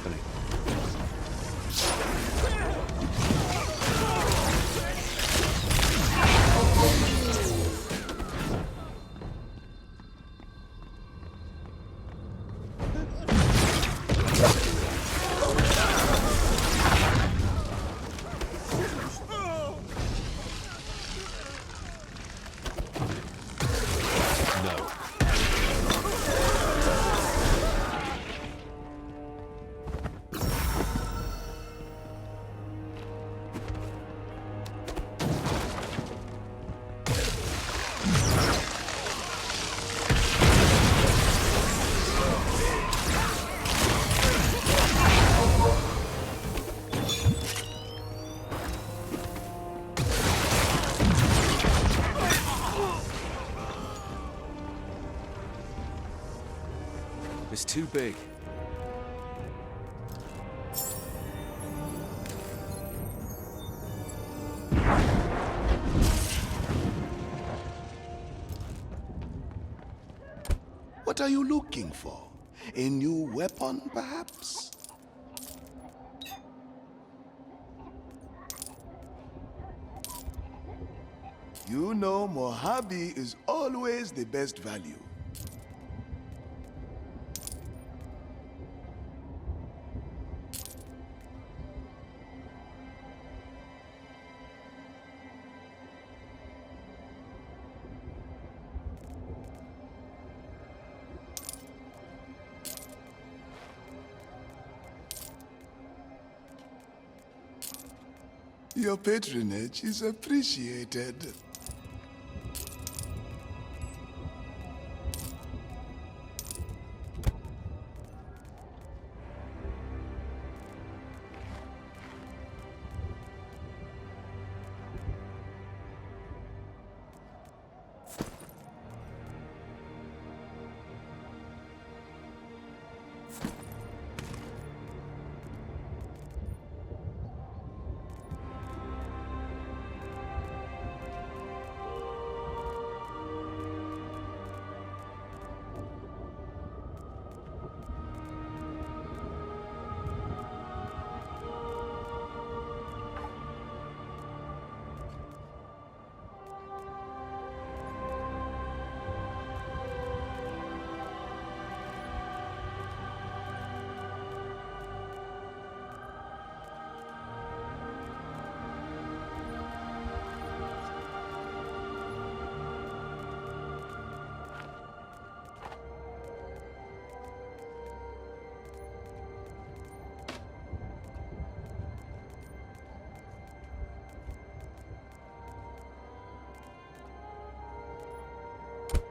happening. No. It's too big. What are you looking for? A new weapon, perhaps? You know Mojave is always the best value. Your patronage is appreciated.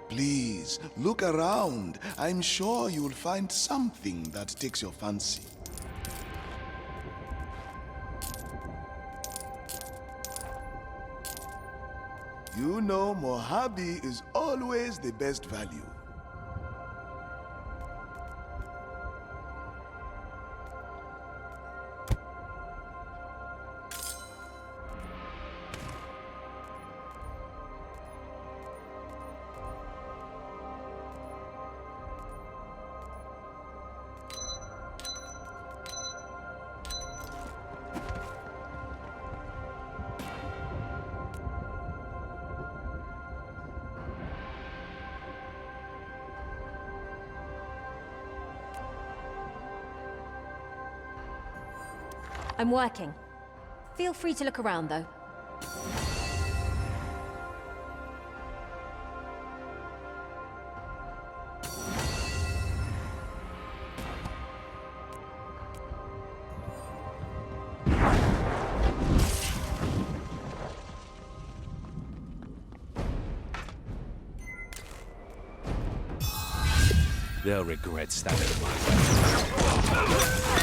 Please, look around. I'm sure you'll find something that takes your fancy. You know Mojave is always the best value. I'm working. Feel free to look around, though. They'll regret standing in my way.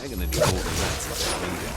They're gonna do more than that if they need it.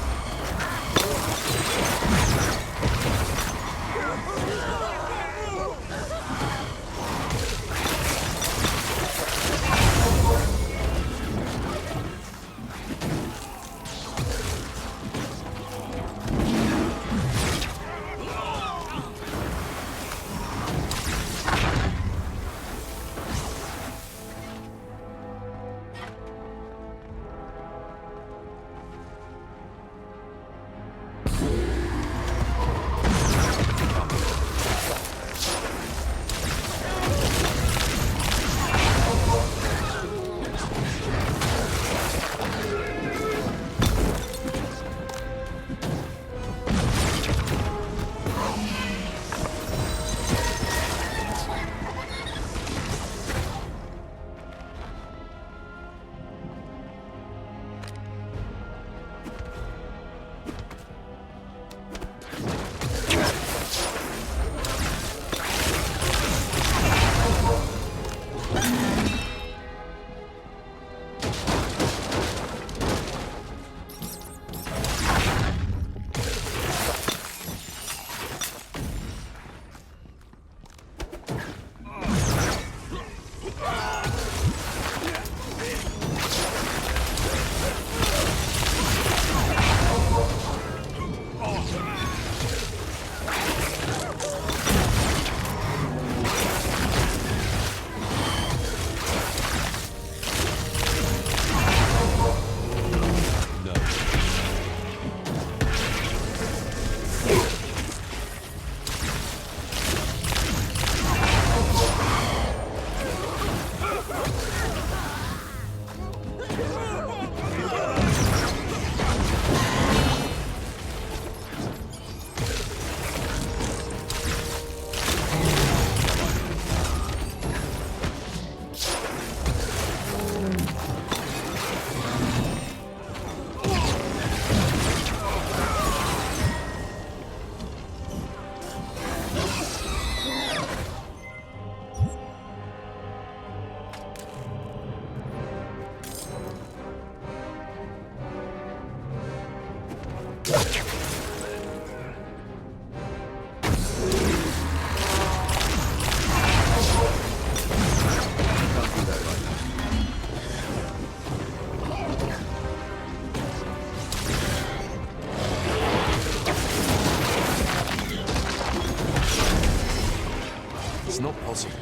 It's not possible.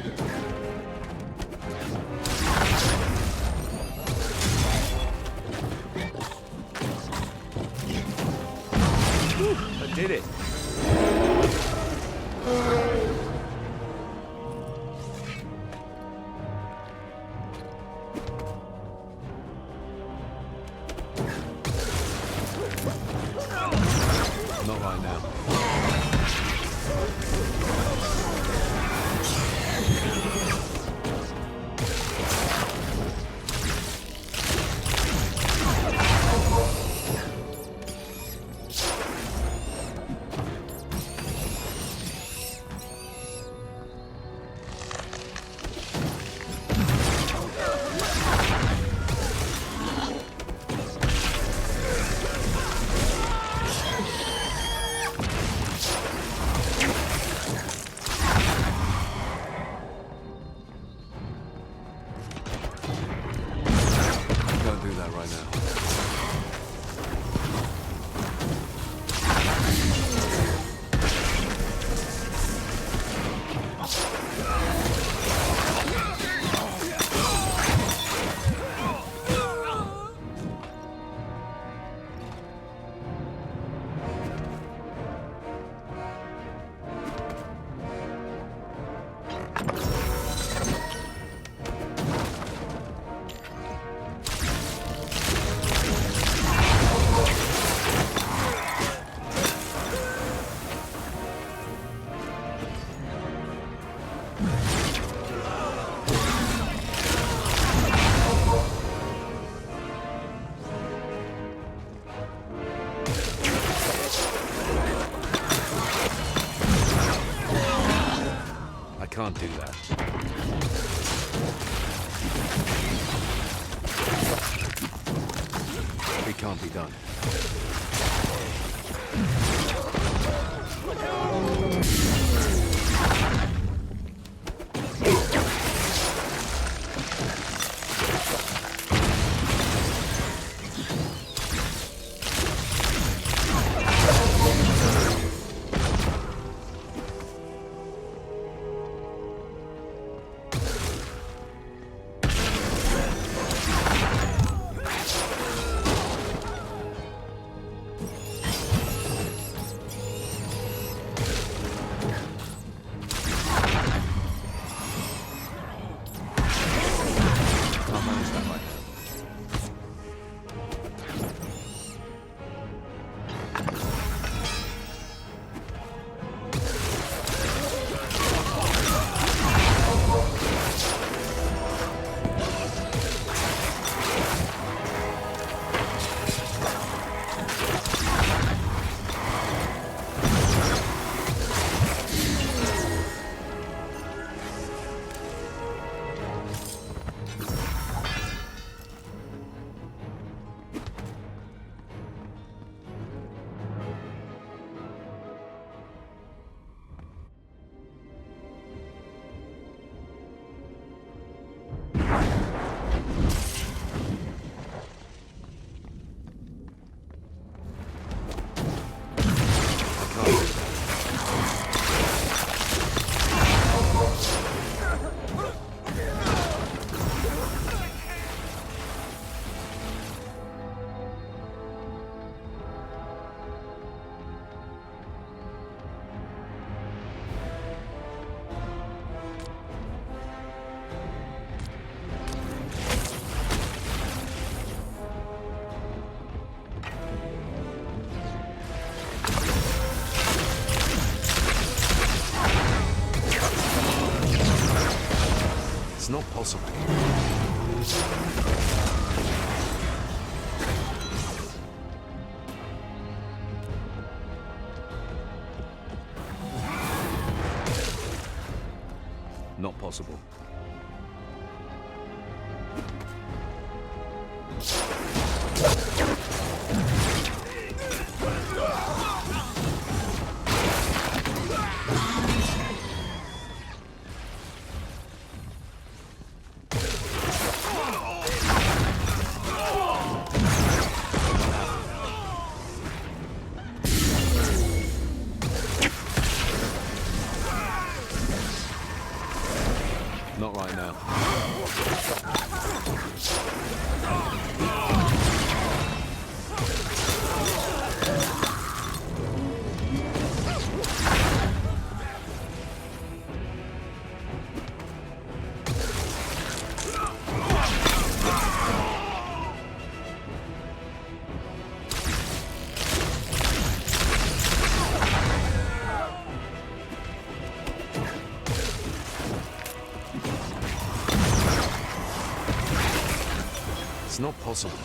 I did it. Not right now. Can't do that right now. can't be done. Can't manage that right now. It's not possible. Not possible. Not right now. It's not possible.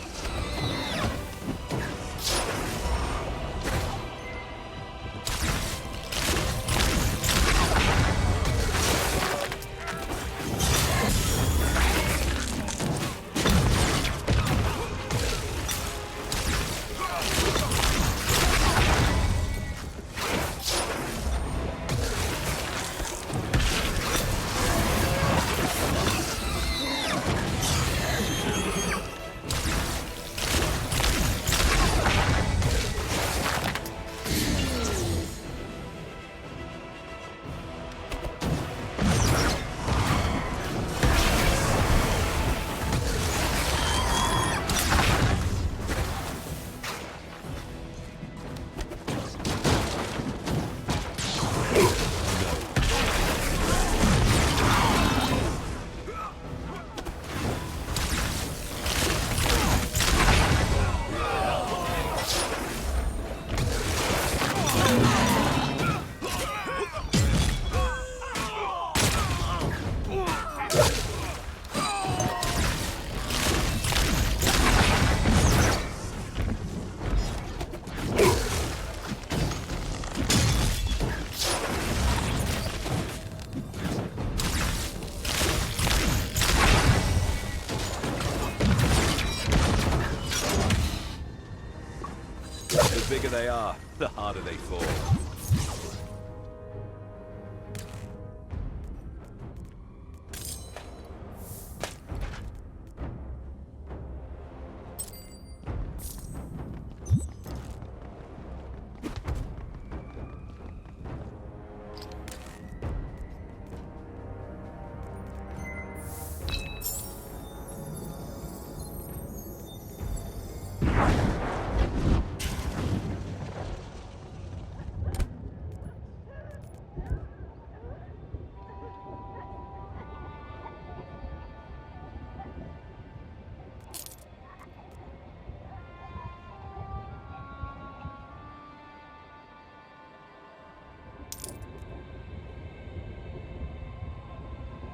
bigger they are, the harder they fall.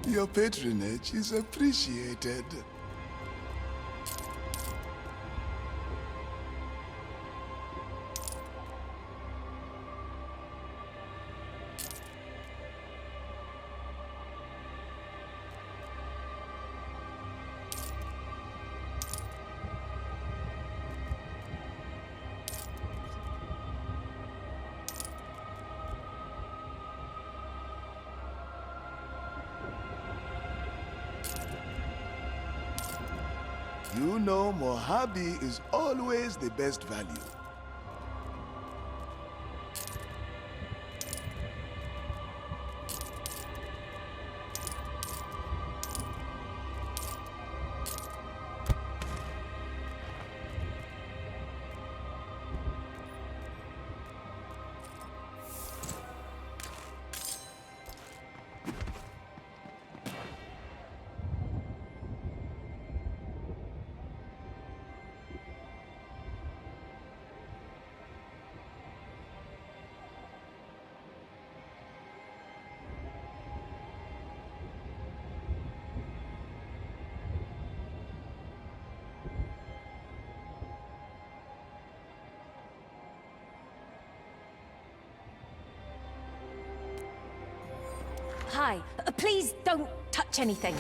Your patronage is appreciated. You know Mojave is always the best value. Hi. Please don't touch anything.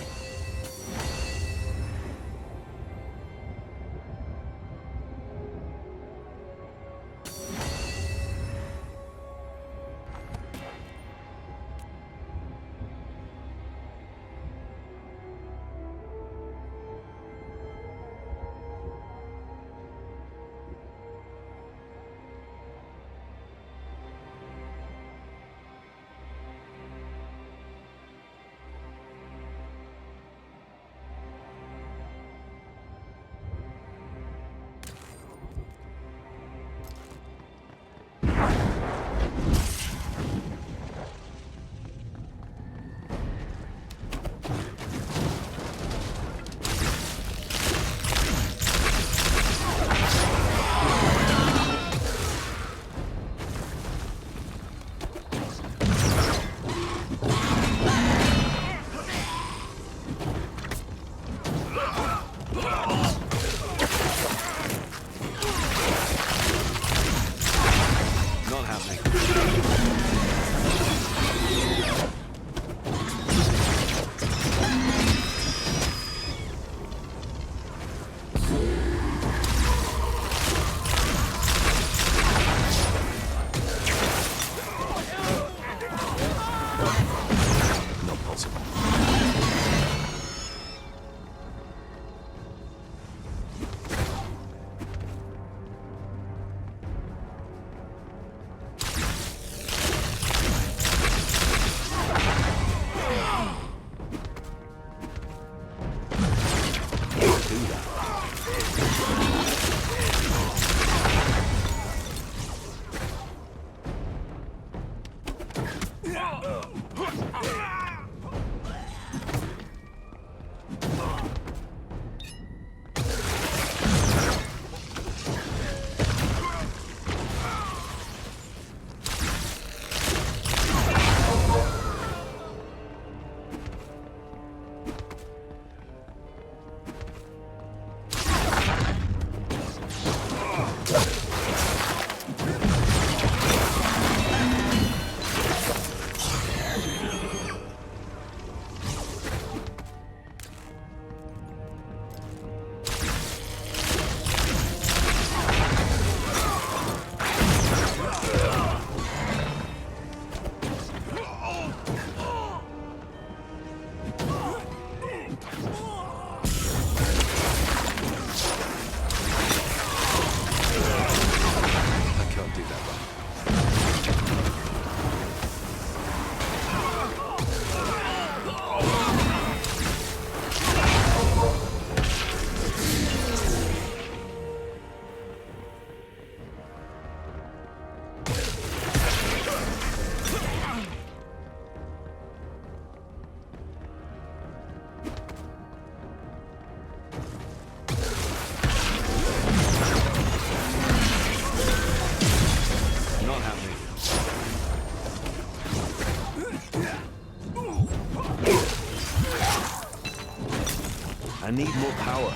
power.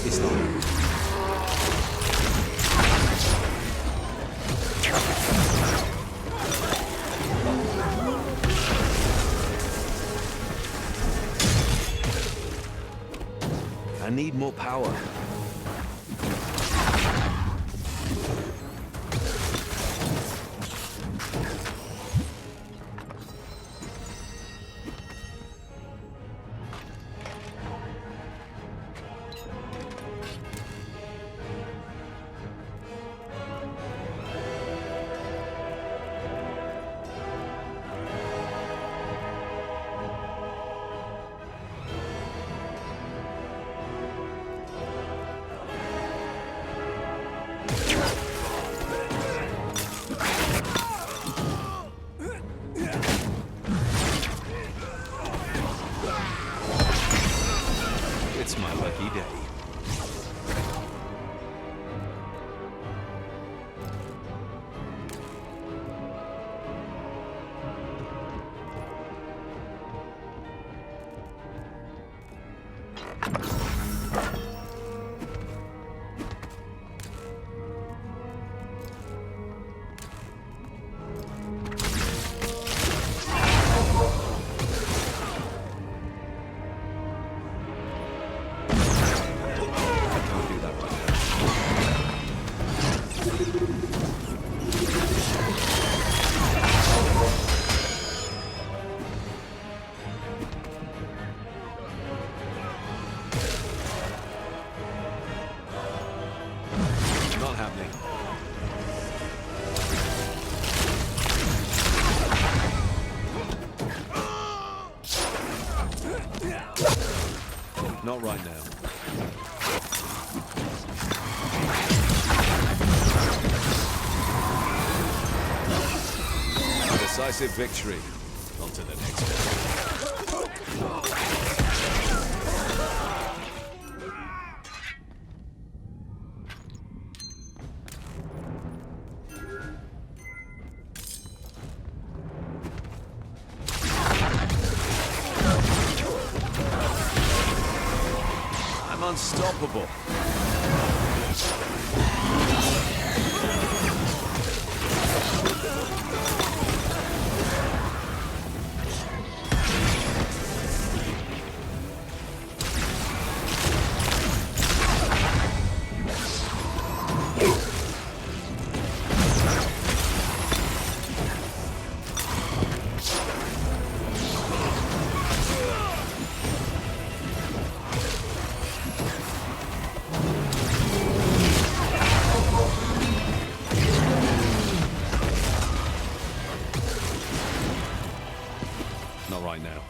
It's not. I need more power. It's my lucky day. Not happening. Not right now. Decisive victory. On to the next one. I'm unstoppable. Not right now.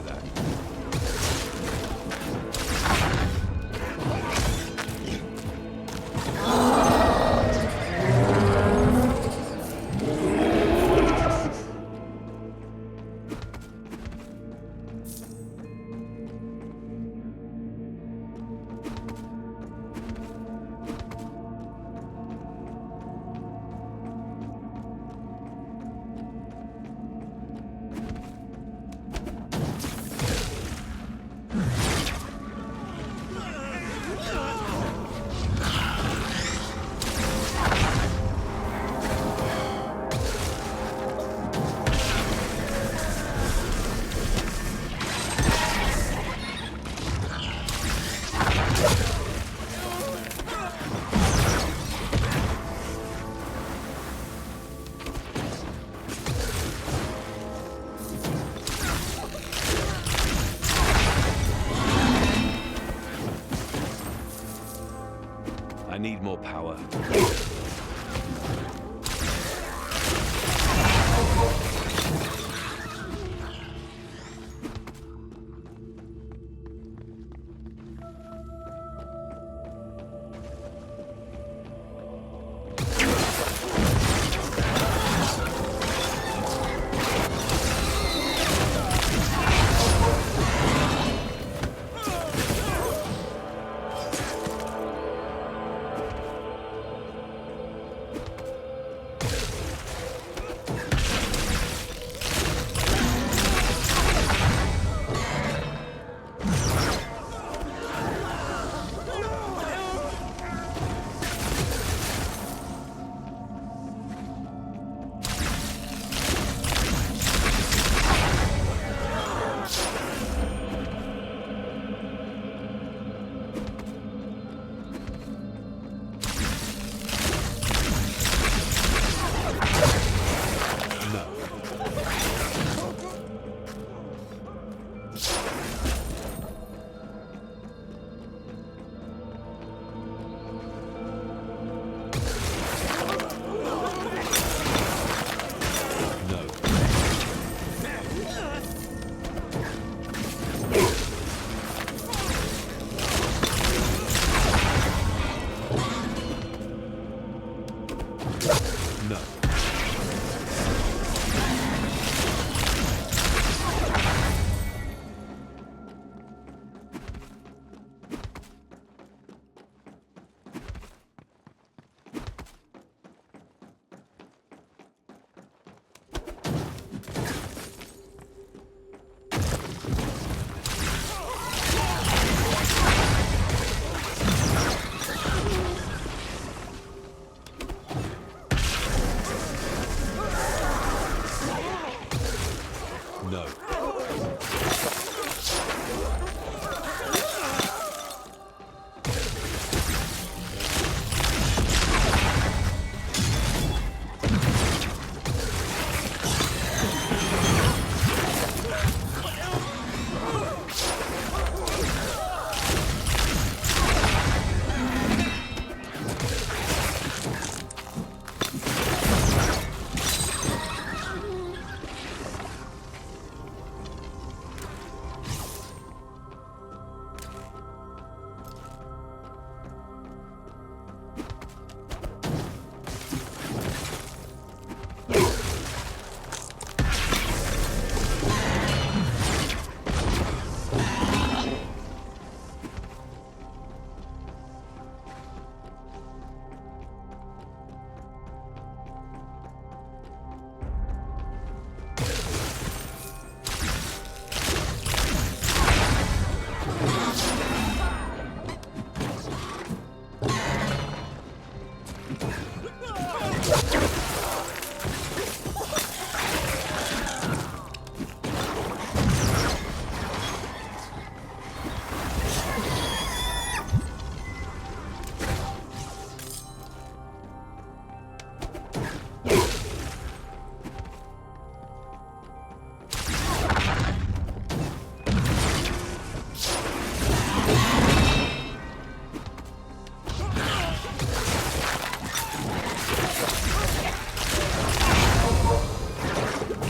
that. I need more power. No.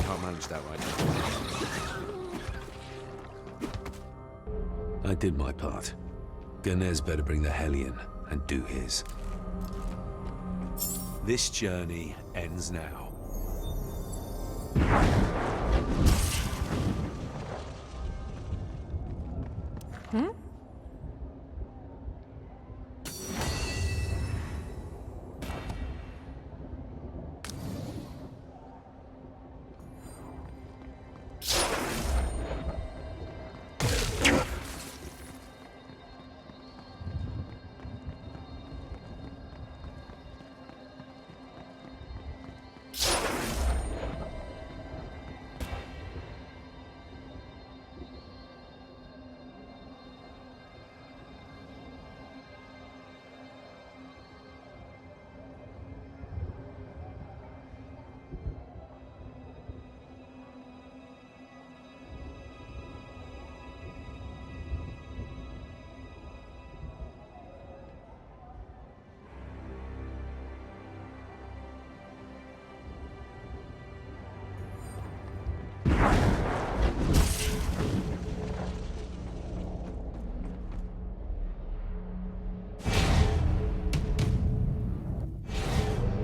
Can't manage that right now. I did my part. Ganez better bring the Hellion and do his. This journey ends now.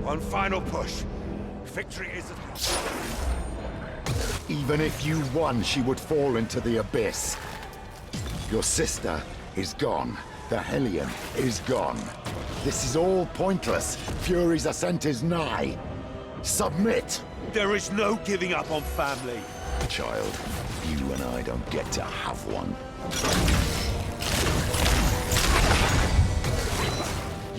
One final push. Victory is at hand. Even if you won, she would fall into the abyss. Your sister is gone. The Hellion is gone. This is all pointless. Fury's ascent is nigh. Submit! There is no giving up on family. Child, you and I don't get to have one.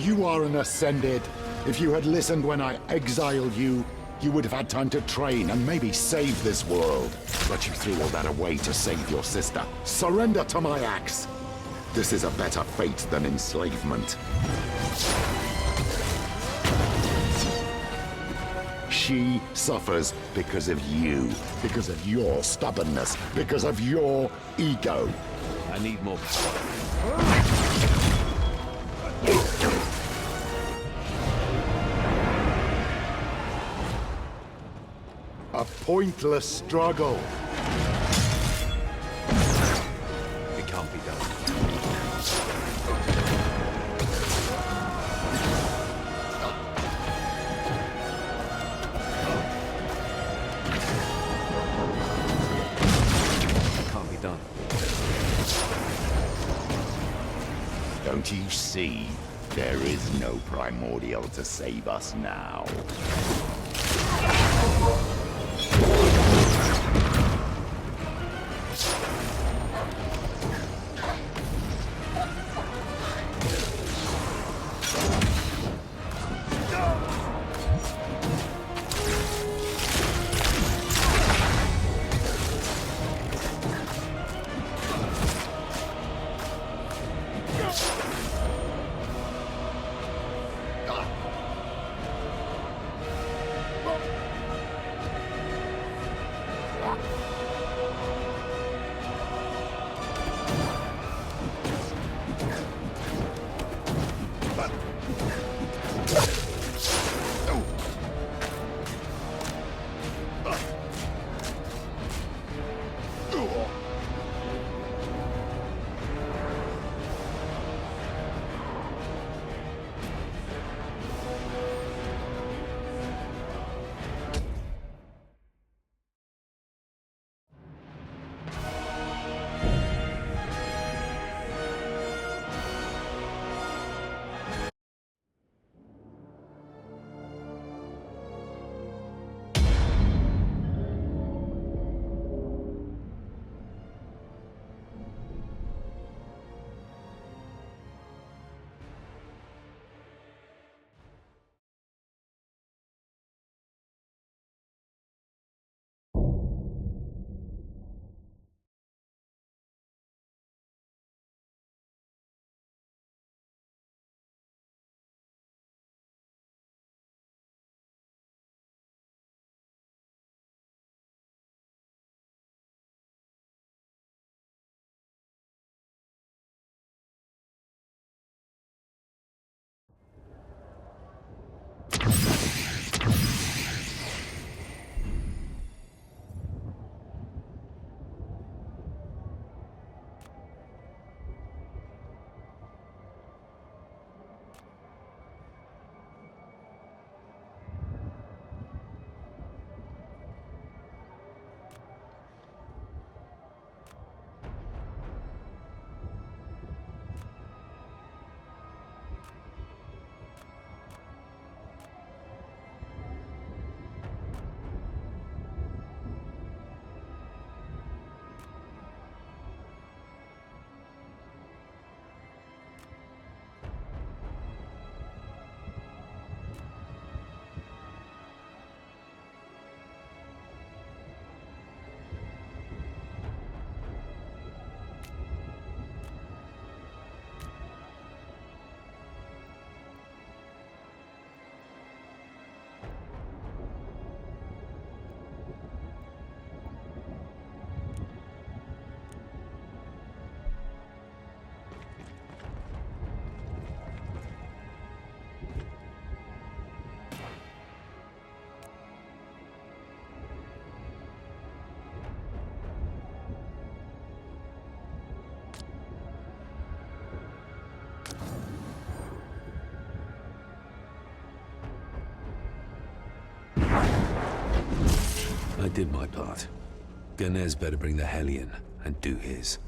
You are an Ascended. If you had listened when I exiled you, you would have had time to train and maybe save this world. But you threw all that away to save your sister. Surrender to my axe. This is a better fate than enslavement. She suffers because of you, because of your stubbornness, because of your ego. I need more power. A pointless struggle. It can't be done. It can't be done. Don't you see? There is no primordial to save us now. I did my part. Ganez better bring the Hellion and do his.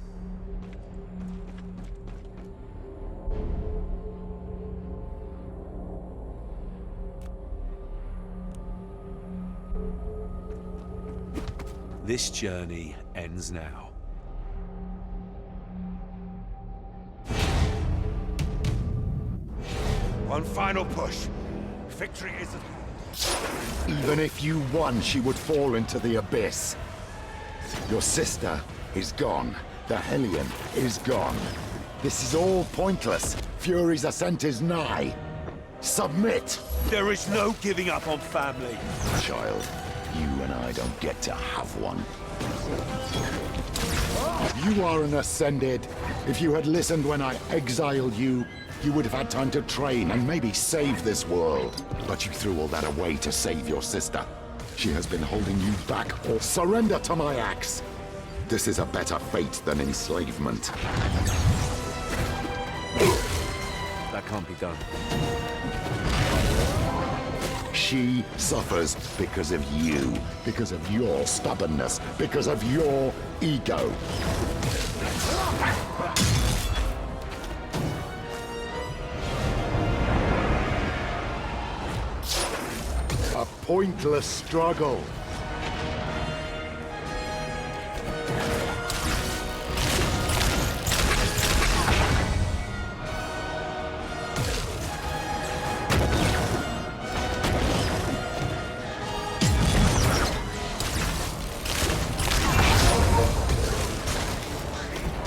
This journey ends now. One final push. Victory is at hand. Even if you won, she would fall into the abyss. Your sister is gone. The Hellion is gone. This is all pointless. Fury's ascent is nigh. Submit! There is no giving up on family. Child, you and I don't get to have one. You are an Ascended. If you had listened when I exiled you, you would have had time to train and maybe save this world. But you threw all that away to save your sister. She has been holding you back, or surrender to my axe. This is a better fate than enslavement. That can't be done. She suffers because of you, because of your stubbornness, because of your ego. A pointless struggle.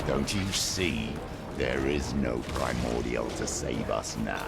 Don't you see? There is no primordial to save us now.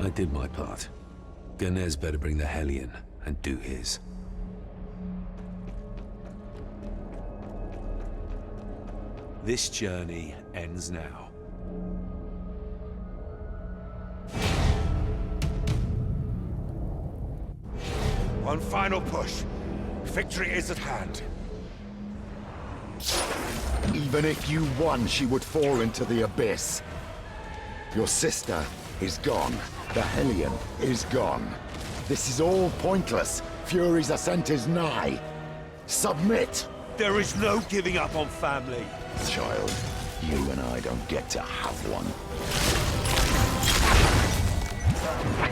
I did my part. Ganez better bring the Hellion and do his. This journey ends now. One final push. Victory is at hand. Even if you won, she would fall into the abyss. Your sister is gone. The Hellion is gone. This is all pointless. Fury's ascent is nigh. Submit! There is no giving up on family. Child, you and I don't get to have one.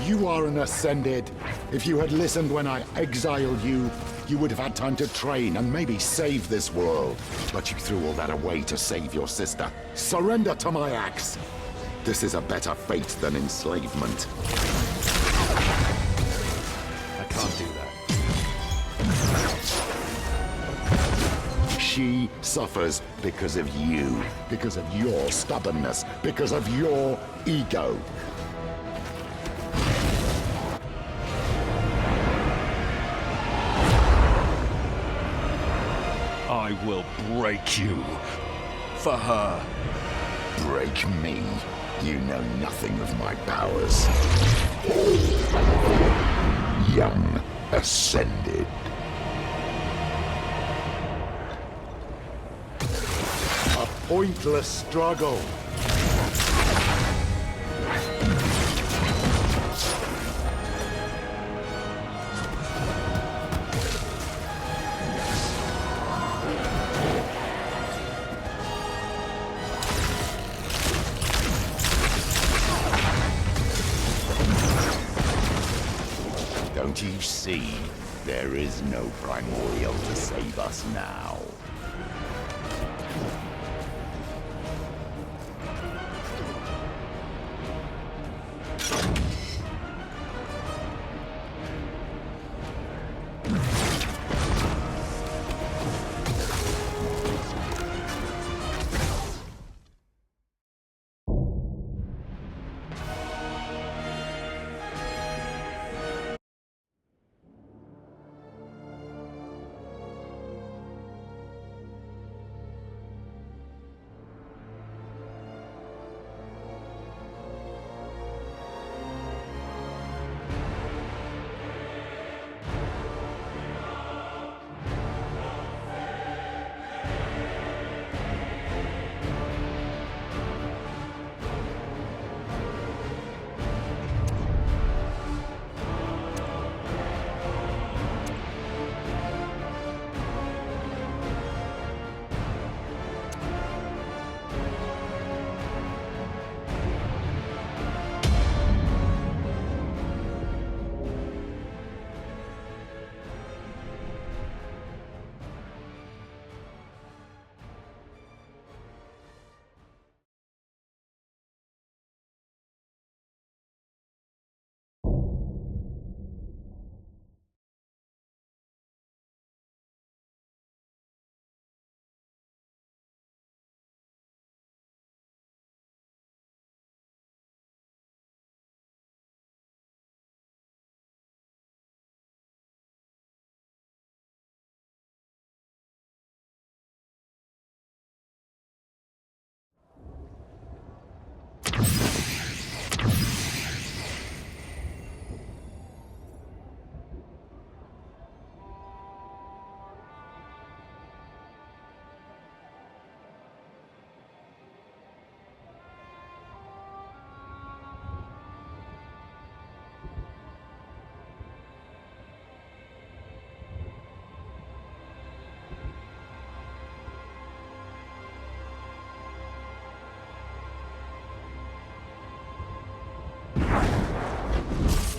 You are an Ascended. If you had listened when I exiled you, you would have had time to train and maybe save this world. But you threw all that away to save your sister. Surrender to my axe. This is a better fate than enslavement. I can't do that. She suffers because of you, because of your stubbornness, because of your ego. I will break you. For her. Break me. You know nothing of my powers. Young Ascended. A pointless struggle. Don't you see? There is no primordial to save us now.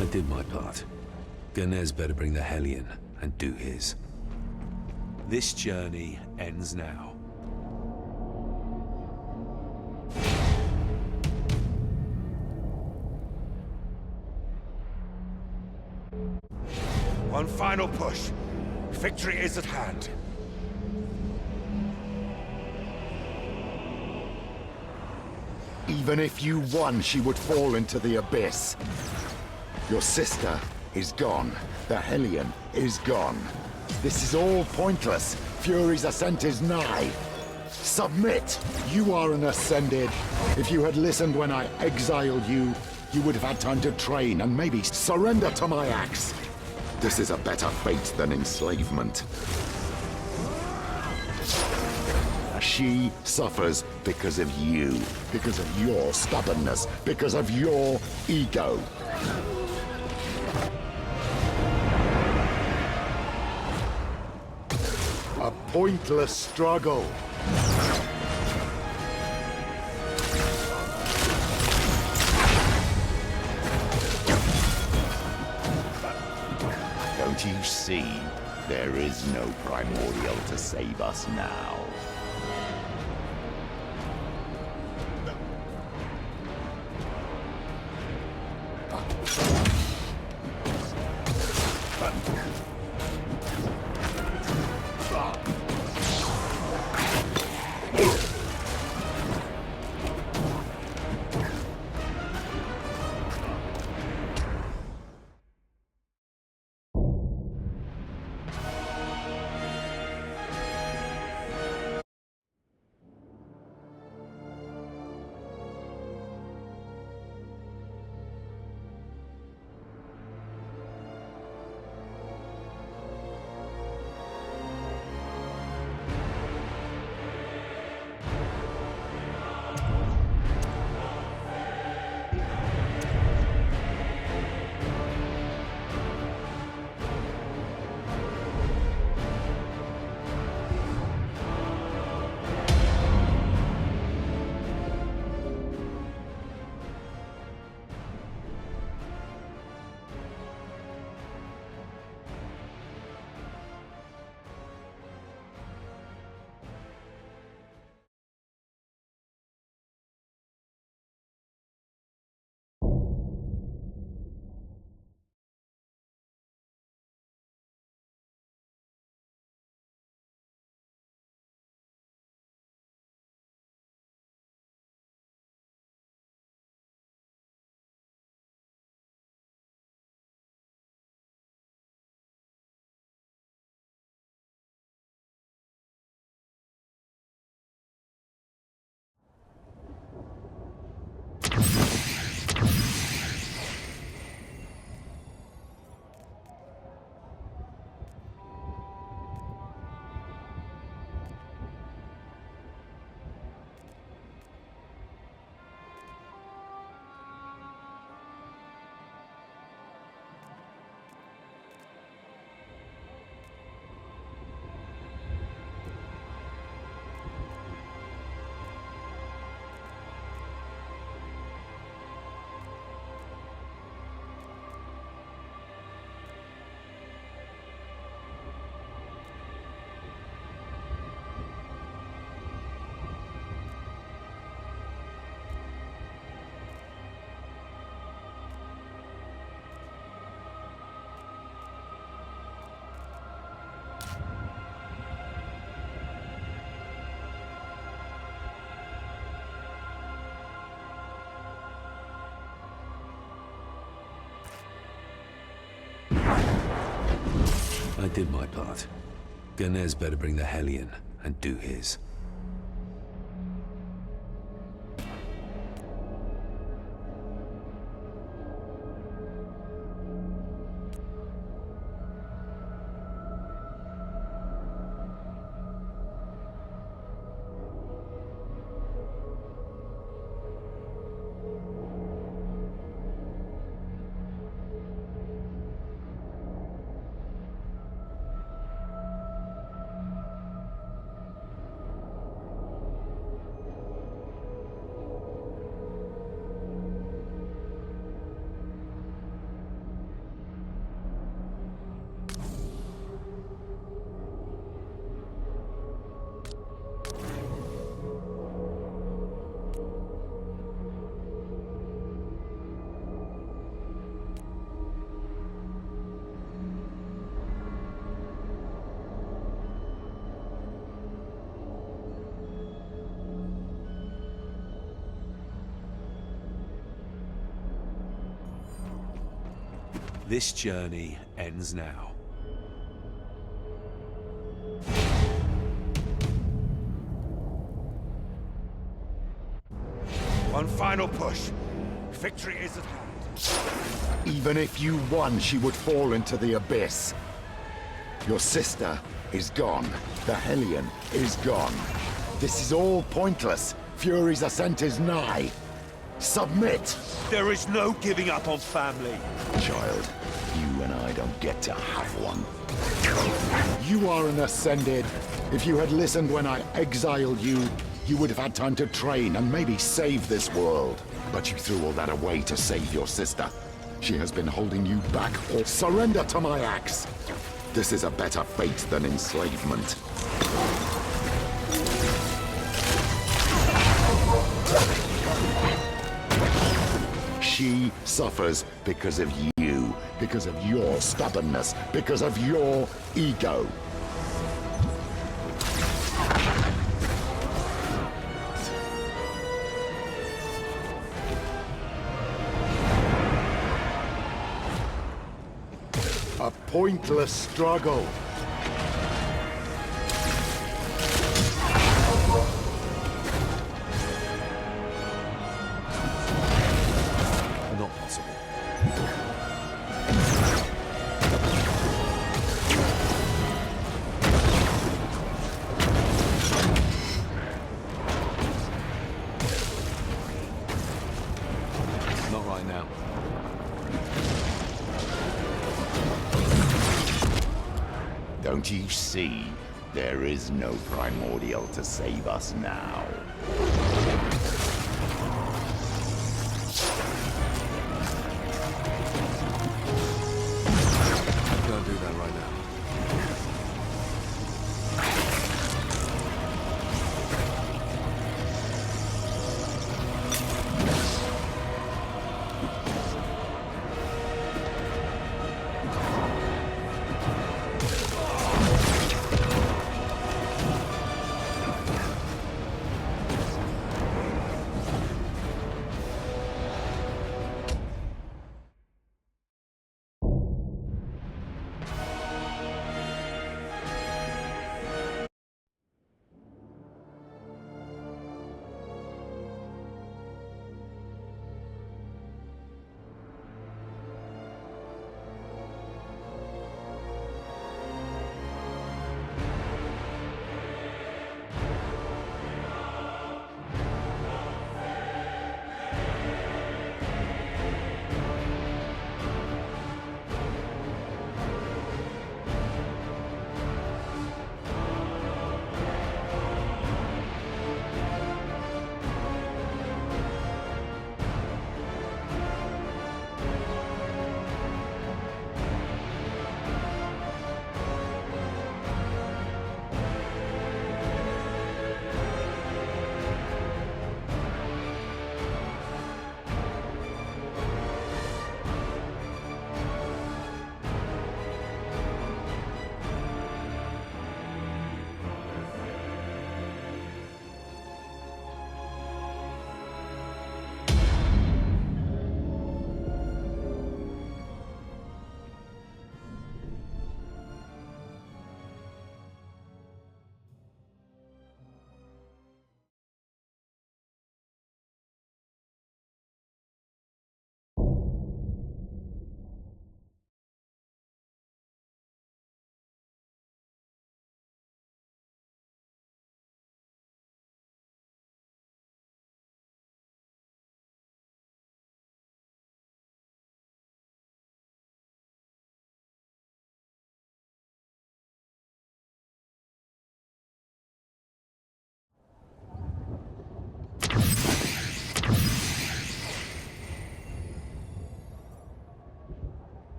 I did my part. Ganez better bring the Hellion and do his. This journey ends now. One final push. Victory is at hand. Even if you won, she would fall into the abyss. Your sister is gone. The Hellion is gone. This is all pointless. Fury's ascent is nigh. Submit! You are an Ascended. If you had listened when I exiled you, you would have had time to train and maybe surrender to my axe. This is a better fate than enslavement. She suffers because of you, because of your stubbornness, because of your ego. pointless struggle. Don't you see? There is no primordial to save us now. I did my part. Ganez better bring the Hellion and do his. This journey ends now. One final push. Victory is at hand. Even if you won, she would fall into the abyss. Your sister is gone. The Hellion is gone. This is all pointless. Fury's ascent is nigh. Submit! There is no giving up on family. Child, you and I don't get to have one. You are an Ascended. If you had listened when I exiled you, you would have had time to train and maybe save this world. But you threw all that away to save your sister. She has been holding you back. Or surrender to my axe. This is a better fate than enslavement. She suffers because of you, because of your stubbornness, because of your ego. A pointless struggle. Not possible. Not right now. Don't you see? There is no primordial to save us now. Can't do that right now.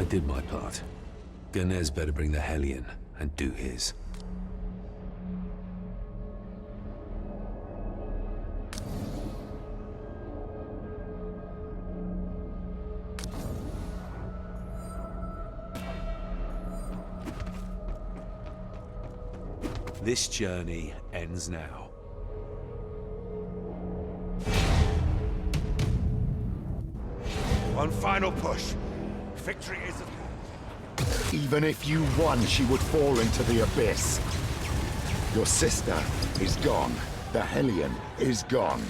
I did my part. Ganez better bring the Hellion and do his. This journey ends now. One final push. Victory is at hand. Even if you won, she would fall into the abyss. Your sister is gone. The Hellion is gone.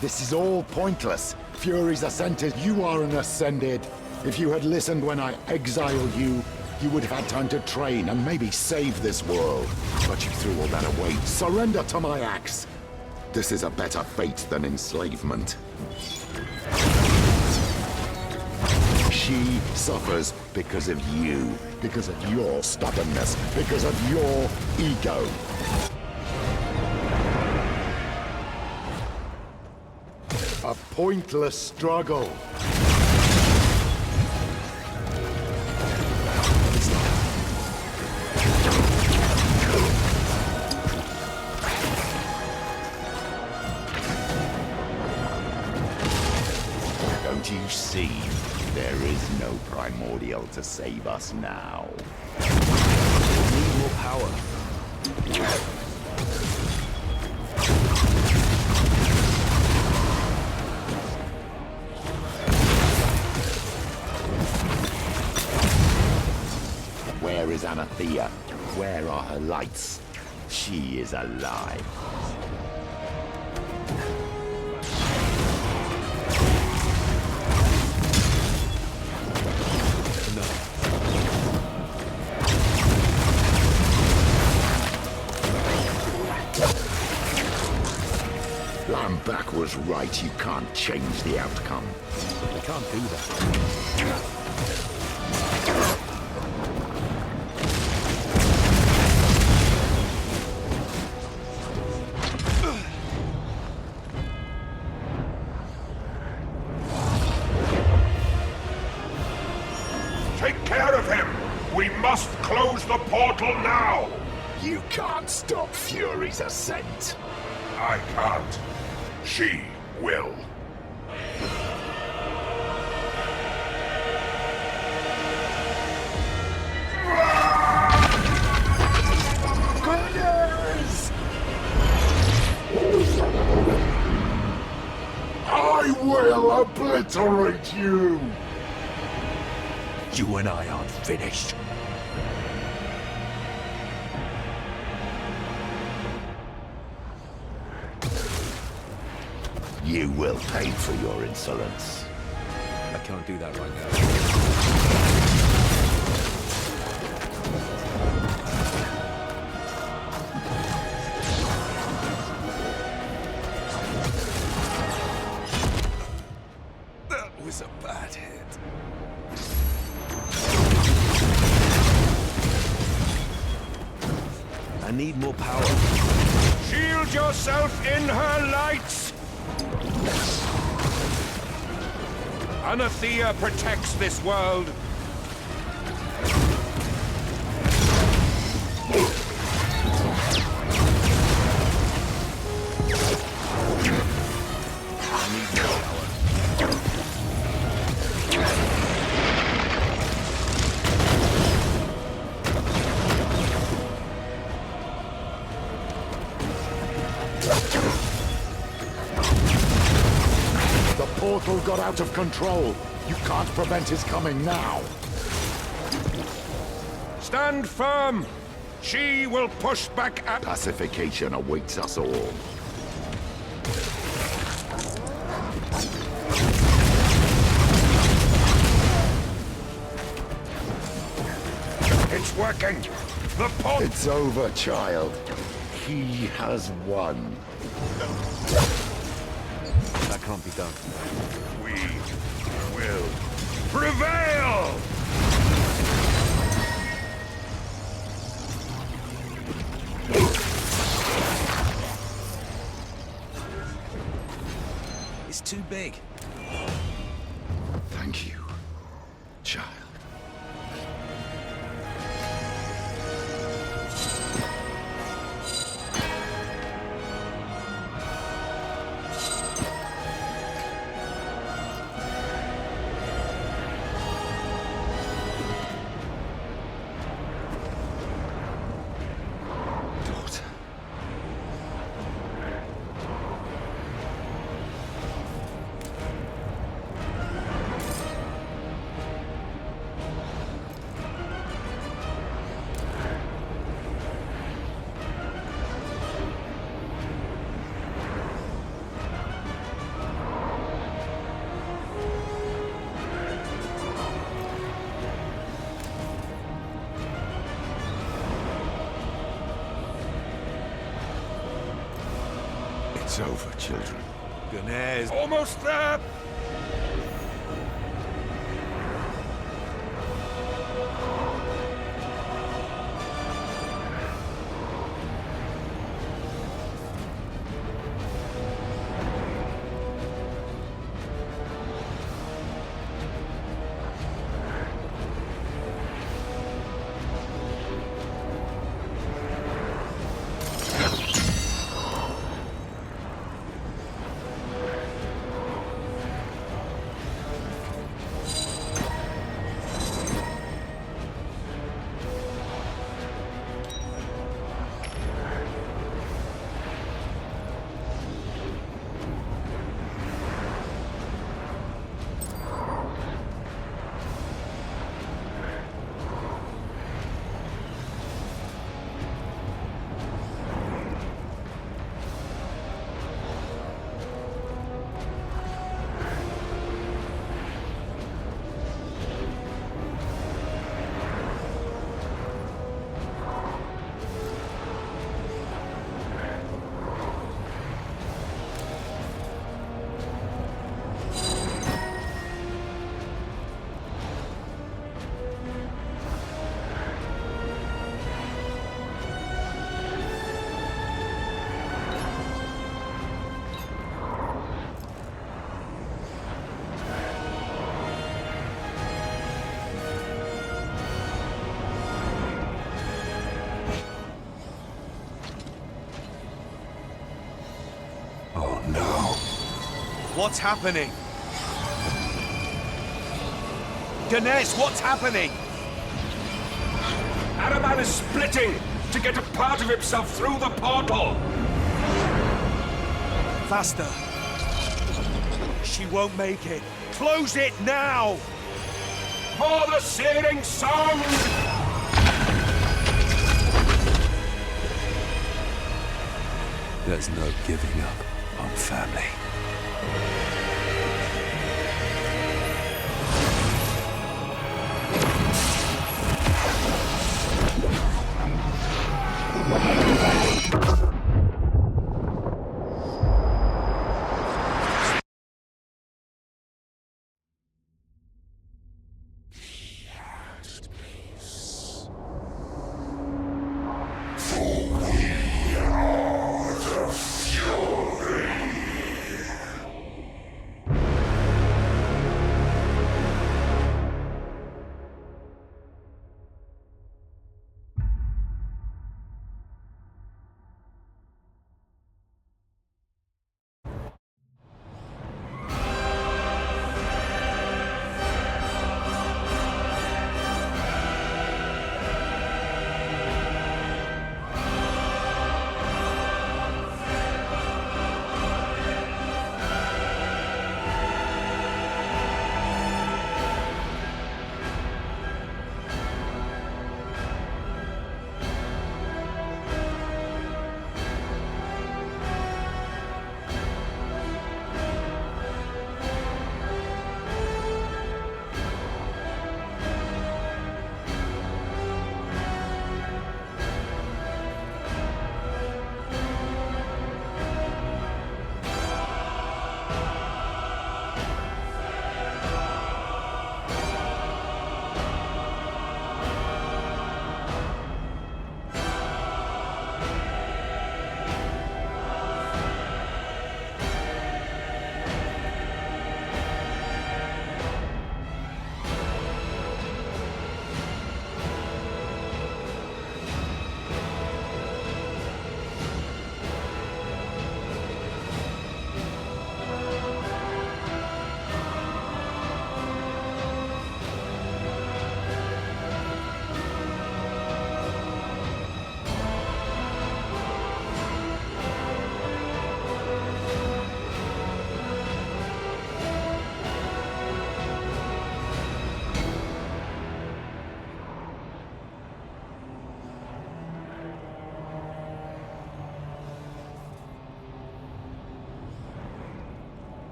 This is all pointless. Fury's ascended. You are an ascended. If you had listened when I exiled you, you would have had time to train and maybe save this world. But you threw all that away. Surrender to my axe. This is a better fate than enslavement. She suffers because of you, because of your stubbornness, because of your ego. A pointless struggle. Don't you see? There is no primordial to save us now. We need more power. Where is Anathea? Where are her lights? She is alive. Lambak was right. You can't change the outcome. We can't do that. Take care of him! We must close the portal now! You can't stop Fury's ascent. I can't. She will. I will obliterate you! You and I aren't finished. You will pay for your insolence. I can't do that right now. That was a bad hit. I need more power. Shield yourself in her lights! Anathea protects this world. I need more power. The portal got out of control. You can't prevent his coming now. Stand firm! She will push back at... Pacification awaits us all. It's working! The portal... It's over, child. He has won. That can't be done. We will prevail! It's too big. Thank you, child. It's over, children. Gunez, almost there! Oh no. What's happening? Gunez, what's happening? Araman is splitting to get a part of himself through the portal! Faster. She won't make it. Close it now! For the searing song! There's no giving up on family.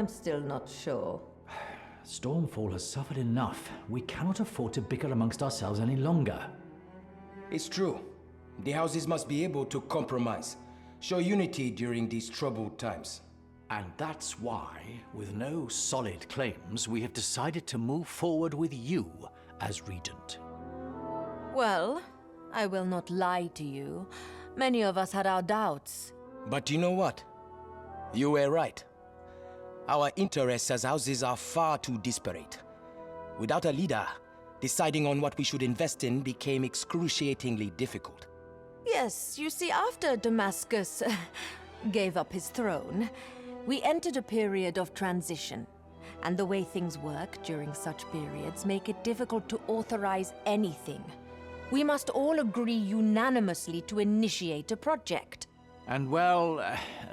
I'm still not sure. Stormfall has suffered enough. We cannot afford to bicker amongst ourselves any longer. It's true. The houses must be able to compromise, show unity during these troubled times. And that's why, with no solid claims, we have decided to move forward with you as Regent. Well, I will not lie to you. Many of us had our doubts. But you know what? You were right. Our interests as houses are far too disparate. Without a leader, deciding on what we should invest in became excruciatingly difficult. Yes, you see, after Damascus gave up his throne, we entered a period of transition. And the way things work during such periods make it difficult to authorize anything. We must all agree unanimously to initiate a project. And well,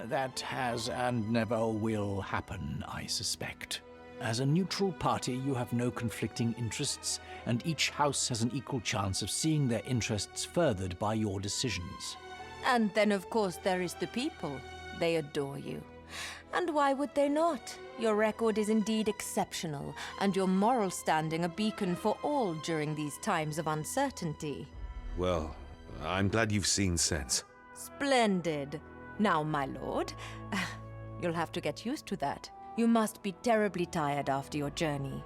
that has and never will happen, I suspect. As a neutral party, you have no conflicting interests, and each house has an equal chance of seeing their interests furthered by your decisions. And then, of course, there is the people. They adore you. And why would they not? Your record is indeed exceptional, and your moral standing a beacon for all during these times of uncertainty. Well, I'm glad you've seen sense. Splendid. Now, my lord, you'll have to get used to that. You must be terribly tired after your journey.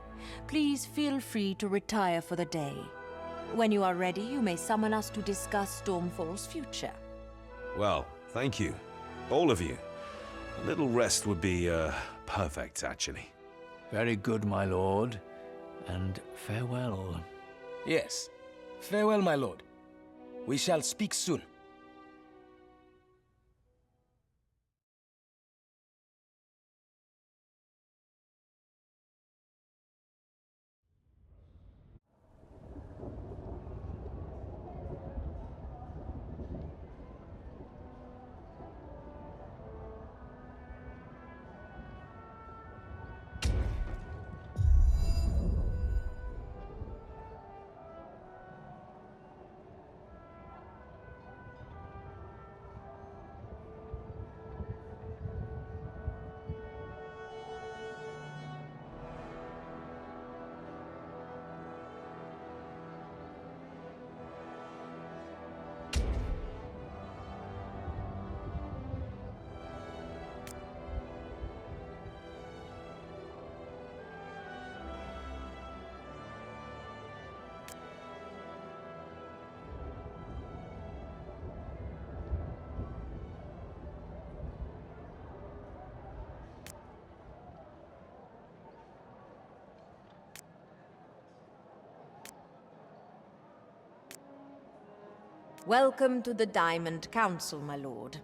Please feel free to retire for the day. When you are ready, you may summon us to discuss Stormfall's future. Well, thank you. All of you. A little rest would be, perfect, actually. Very good, my lord. And farewell. Yes. Farewell, my lord. We shall speak soon. Welcome to the Diamond Council, my lord.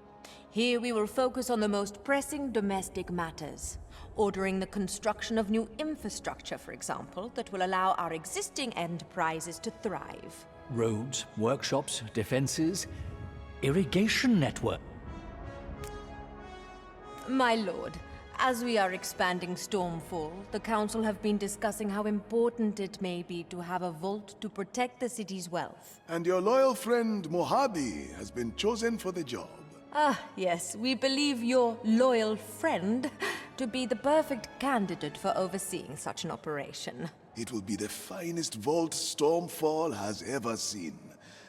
Here we will focus on the most pressing domestic matters. Ordering the construction of new infrastructure, for example, that will allow our existing enterprises to thrive. Roads, workshops, defenses, irrigation network. My lord, as we are expanding Stormfall, the Council have been discussing how important it may be to have a vault to protect the city's wealth. And your loyal friend Mojave has been chosen for the job. Ah, yes, we believe your loyal friend to be the perfect candidate for overseeing such an operation. It will be the finest vault Stormfall has ever seen.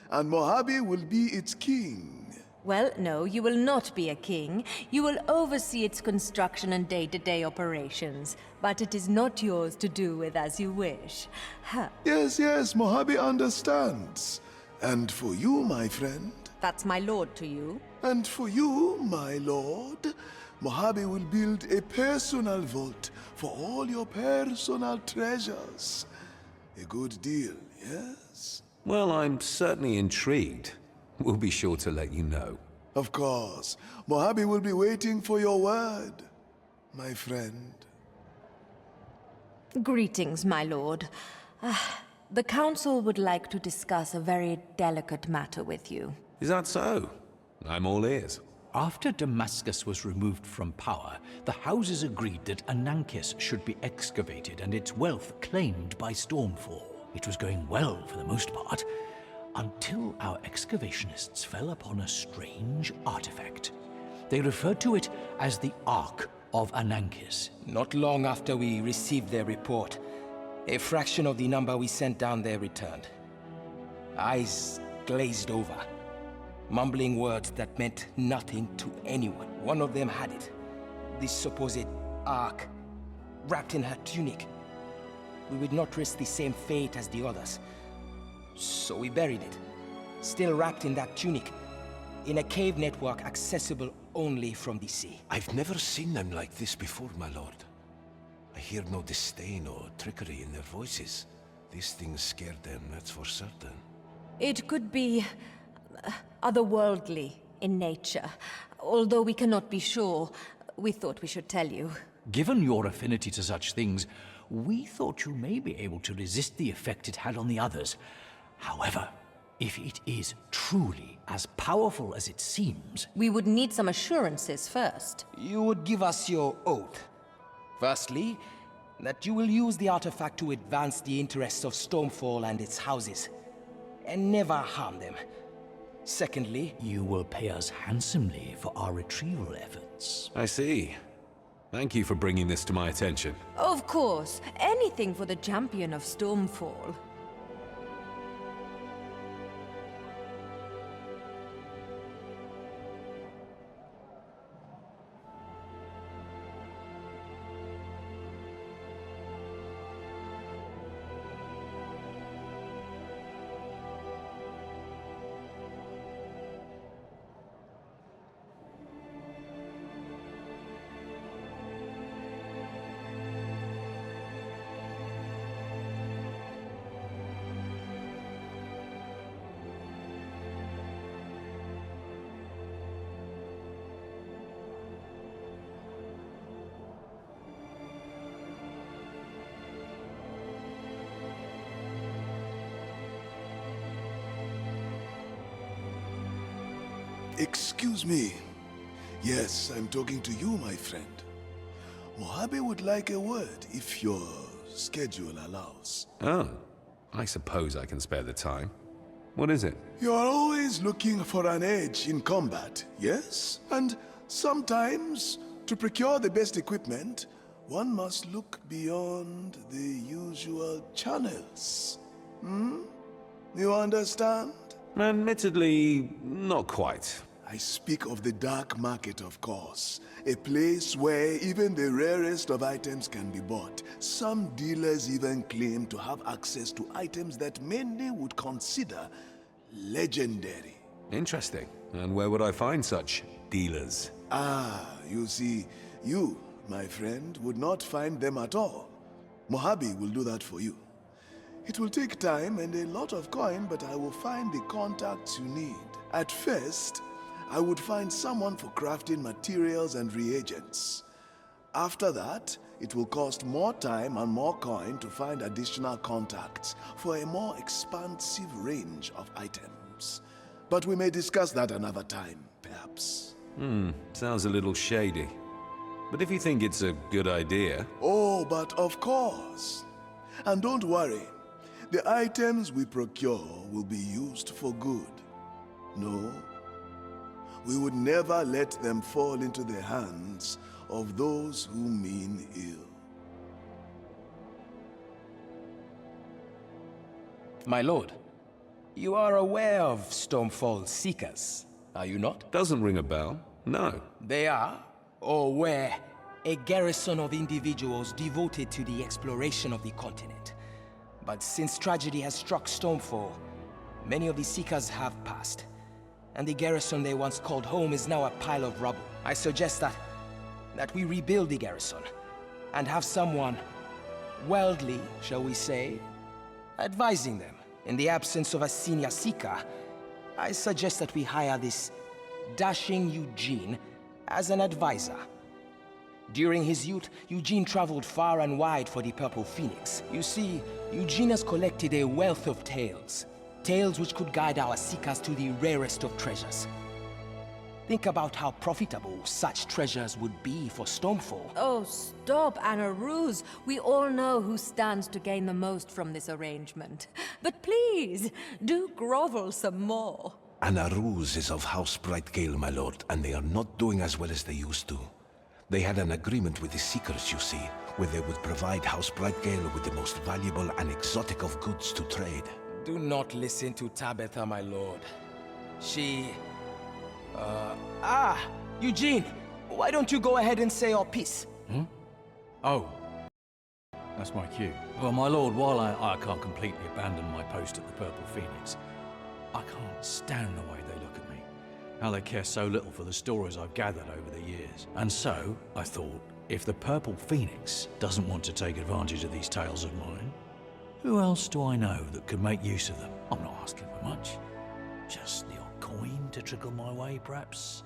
And Mojave will be its king. Well, no, you will not be a king. You will oversee its construction and day-to-day operations. But it is not yours to do with as you wish. Ha. Yes, Mojave understands. And for you, my friend. That's my lord to you. And for you, my lord, Mojave will build a personal vault for all your personal treasures. A good deal, yes? Well, I'm certainly intrigued. We'll be sure to let you know. Of course. Mojave will be waiting for your word, my friend. Greetings, my lord. The Council would like to discuss a very delicate matter with you. Is that so? I'm all ears. After Damascus was removed from power, the houses agreed that Anankis should be excavated and its wealth claimed by Stormfall. It was going well for the most part, until our excavationists fell upon a strange artifact. They referred to it as the Ark, of Anankis. Not long after we received their report, a fraction of the number we sent down there returned. Eyes glazed over, mumbling words that meant nothing to anyone. One of them had it. This supposed Ark, wrapped in her tunic. We would not risk the same fate as the others. So we buried it, still wrapped in that tunic, in a cave network accessible only from the sea. I've never seen them like this before, my lord. I hear no disdain or trickery in their voices. These things scared them, that's for certain. It could be otherworldly in nature. Although we cannot be sure, we thought we should tell you. Given your affinity to such things, we thought you may be able to resist the effect it had on the others. However, if it is truly as powerful as it seems... We would need some assurances first. You would give us your oath. Firstly, that you will use the artifact to advance the interests of Stormfall and its houses, and never harm them. Secondly, you will pay us handsomely for our retrieval efforts. I see. Thank you for bringing this to my attention. Of course, anything for the champion of Stormfall. Excuse me. Yes, I'm talking to you, my friend. Mojave would like a word, if your schedule allows. Oh, I suppose I can spare the time. What is it? You're always looking for an edge in combat, yes? And sometimes, to procure the best equipment, one must look beyond the usual channels. You understand? Admittedly, not quite. I speak of the dark market, of course. A place where even the rarest of items can be bought. Some dealers even claim to have access to items that many would consider legendary. Interesting. And where would I find such dealers? Ah, you see, you, my friend, would not find them at all. Mojave will do that for you. It will take time and a lot of coin, but I will find the contacts you need. At first, I would find someone for crafting materials and reagents. After that, it will cost more time and more coin to find additional contacts for a more expansive range of items. But we may discuss that another time, perhaps. Sounds a little shady. But if you think it's a good idea... Oh, but of course. And don't worry, the items we procure will be used for good. No, we would never let them fall into the hands of those who mean ill. my lord, you are aware of Stormfall Seekers, are you not? Doesn't ring a bell, no. They are, or were, a garrison of individuals devoted to the exploration of the continent. But since tragedy has struck Stormfall, many of the Seekers have passed, and the garrison they once called home is now a pile of rubble. I suggest that we rebuild the garrison, and have someone, worldly, shall we say, advising them. In the absence of a senior Seeker, I suggest that we hire this dashing Eugene as an advisor. During his youth, Eugene traveled far and wide for the Purple Phoenix. You see, Eugene has collected a wealth of tales. Tales which could guide our Seekers to the rarest of treasures. Think about how profitable such treasures would be for Stormfall. Oh, stop, Anna Ruse. We all know who stands to gain the most from this arrangement. But please, do grovel some more. Anna Ruse is of House Brightgale, my lord, and they are not doing as well as they used to. They had an agreement with the Seekers, you see, where they would provide House Brightgale with the most valuable and exotic of goods to trade. Do not listen to Tabitha, my lord. She... Eugene! Why don't you go ahead and say your piece? Hmm? Oh. That's my cue. Well, my lord, while I can't completely abandon my post at the Purple Phoenix, I can't stand the way they look at me. How they care so little for the stories I've gathered over the years. And so, I thought, if the Purple Phoenix doesn't want to take advantage of these tales of mine, who else do I know that could make use of them? I'm not asking for much. Just the odd coin to trickle my way, perhaps.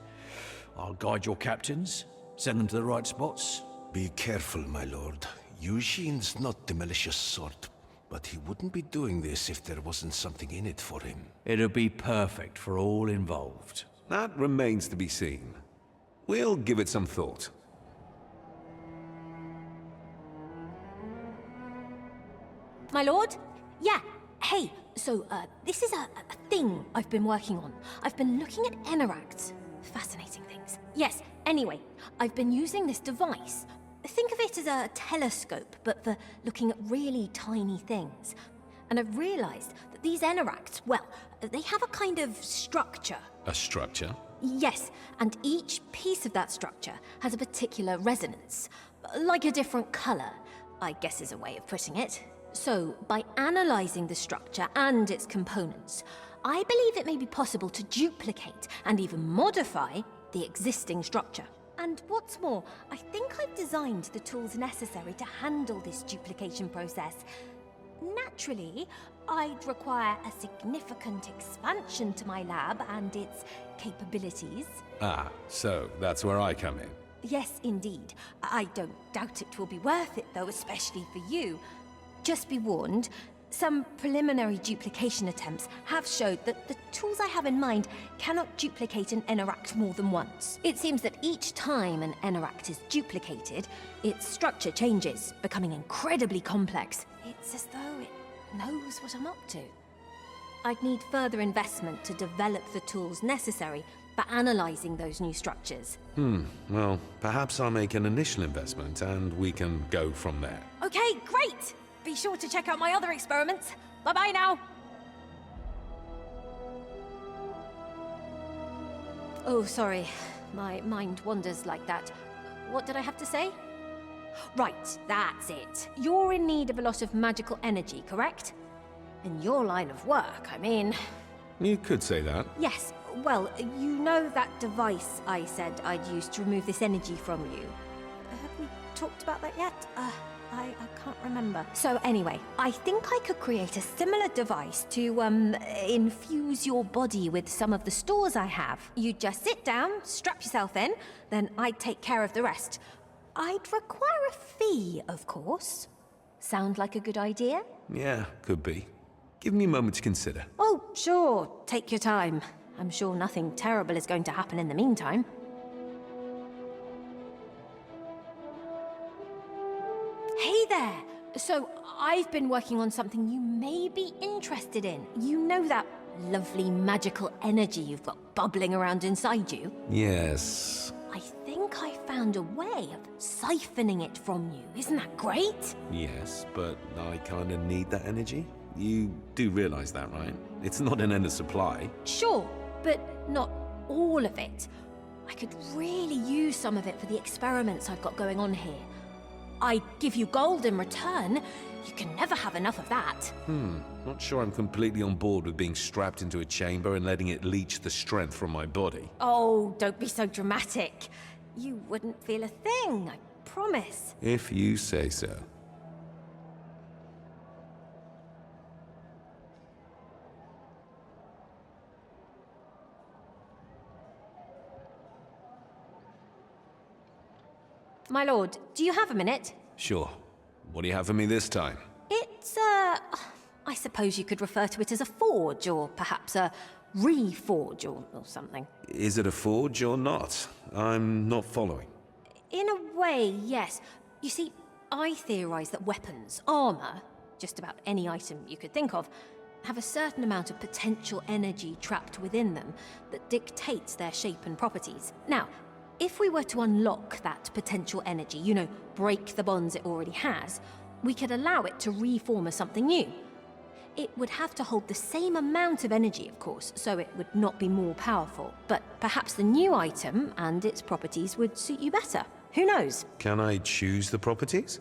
I'll guide your captains, send them to the right spots. Be careful, my lord. Eugene's not the malicious sort, but he wouldn't be doing this if there wasn't something in it for him. It'll be perfect for all involved. That remains to be seen. We'll give it some thought. My lord? Yeah. Hey, so, this is a thing I've been working on. I've been looking at Enaracts. Fascinating things. Yes, anyway, I've been using this device. Think of it as a telescope, but for looking at really tiny things. And I've realized that these Enaracts, well, they have a kind of structure. A structure? Yes, and each piece of that structure has a particular resonance. Like a different color, I guess is a way of putting it. So, by analyzing the structure and its components, I believe it may be possible to duplicate and even modify the existing structure. And what's more, I think I've designed the tools necessary to handle this duplication process. Naturally, I'd require a significant expansion to my lab and its capabilities. Ah, so that's where I come in. Yes, indeed. I don't doubt it will be worth it, though, especially for you. Just be warned, some preliminary duplication attempts have showed that the tools I have in mind cannot duplicate an Enaract more than once. It seems that each time an Enaract is duplicated, its structure changes, becoming incredibly complex. It's as though it knows what I'm up to. I'd need further investment to develop the tools necessary for analyzing those new structures. Well, perhaps I'll make an initial investment and we can go from there. Okay, great! Be sure to check out my other experiments. Bye-bye now! Oh, sorry. My mind wanders like that. What did I have to say? Right, that's it. You're in need of a lot of magical energy, correct? In your line of work, I mean. You could say that. Yes, well, you know that device I said I'd use to remove this energy from you. Have we talked about that yet? I can't remember. So anyway, I think I could create a similar device to, infuse your body with some of the stores I have. You just sit down, strap yourself in, then I'd take care of the rest. I'd require a fee, of course. Sound like a good idea? Yeah, could be. Give me a moment to consider. Oh, sure. Take your time. I'm sure nothing terrible is going to happen in the meantime. Hey there! So, I've been working on something you may be interested in. You know that lovely magical energy you've got bubbling around inside you? Yes. I think I found a way of siphoning it from you. Isn't that great? Yes, but I kinda need that energy. You do realize that, right? It's not an endless supply. Sure, but not all of it. I could really use some of it for the experiments I've got going on here. I'd give you gold in return. You can never have enough of that. Not sure I'm completely on board with being strapped into a chamber and letting it leech the strength from my body. Oh, don't be so dramatic. You wouldn't feel a thing, I promise. If you say so. My lord, do you have a minute? Sure. What do you have for me this time? It's, I suppose you could refer to it as a forge, or perhaps a reforge, or something. Is it a forge or not? I'm not following. In a way, yes. You see, I theorize that weapons, armor, just about any item you could think of, have a certain amount of potential energy trapped within them that dictates their shape and properties. Now, If we were to unlock that potential energy, you know, break the bonds it already has, we could allow it to reform as something new. It would have to hold the same amount of energy, of course, so it would not be more powerful. But perhaps the new item and its properties would suit you better. Who knows? Can I choose the properties?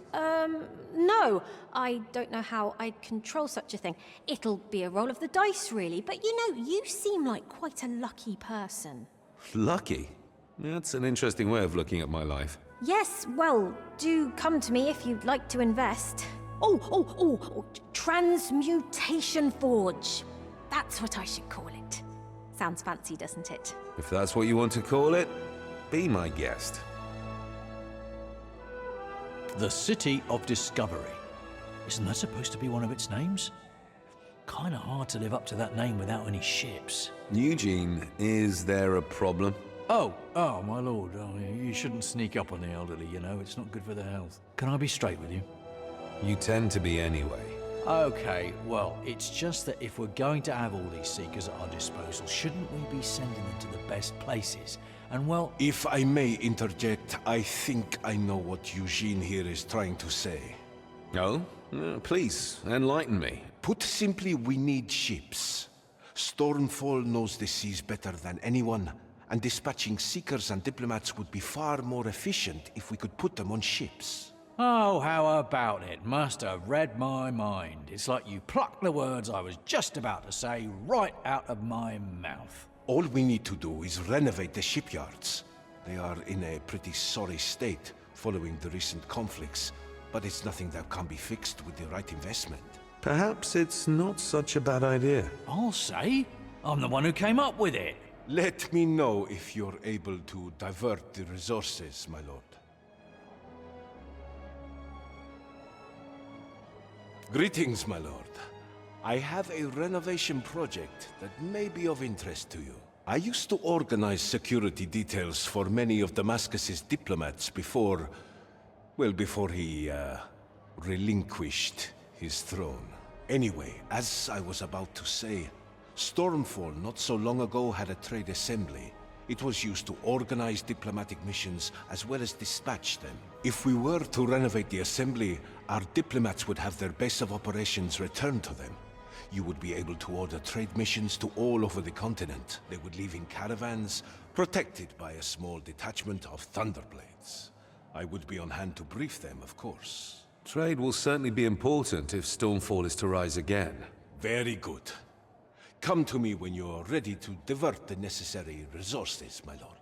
No. I don't know how I'd control such a thing. It'll be a roll of the dice, really. But you know, you seem like quite a lucky person. Lucky? That's an interesting way of looking at my life. Yes, well, do come to me if you'd like to invest. Oh, Transmutation Forge. That's what I should call it. Sounds fancy, doesn't it? If that's what you want to call it, be my guest. The City of Discovery. Isn't that supposed to be one of its names? Kinda hard to live up to that name without any ships. Eugene, is there a problem? Oh, my lord. Oh, you shouldn't sneak up on the elderly, you know. It's not good for their health. Can I be straight with you? You tend to be anyway. Okay, well, it's just that if we're going to have all these seekers at our disposal, shouldn't we be sending them to the best places? And well... If I may interject, I think I know what Eugene here is trying to say. Oh? Please, enlighten me. Put simply, we need ships. Stormfall knows the seas better than anyone, and dispatching seekers and diplomats would be far more efficient if we could put them on ships. Oh, how about it? Must have read my mind. It's like you plucked the words I was just about to say right out of my mouth. All we need to do is renovate the shipyards. They are in a pretty sorry state following the recent conflicts, but it's nothing that can be fixed with the right investment. Perhaps it's not such a bad idea. I'll say. I'm the one who came up with it. Let me know if you're able to divert the resources, my lord. Greetings, my lord. I have a renovation project that may be of interest to you. I used to organize security details for many of Damascus's diplomats before he relinquished his throne. Anyway, as I was about to say, Stormfall not so long ago had a trade assembly. It was used to organize diplomatic missions as well as dispatch them. If we were to renovate the assembly, our diplomats would have their base of operations returned to them. You would be able to order trade missions to all over the continent. They would leave in caravans, protected by a small detachment of Thunderblades. I would be on hand to brief them, of course. Trade will certainly be important if Stormfall is to rise again. Very good. Come to me when you're ready to divert the necessary resources, my lord.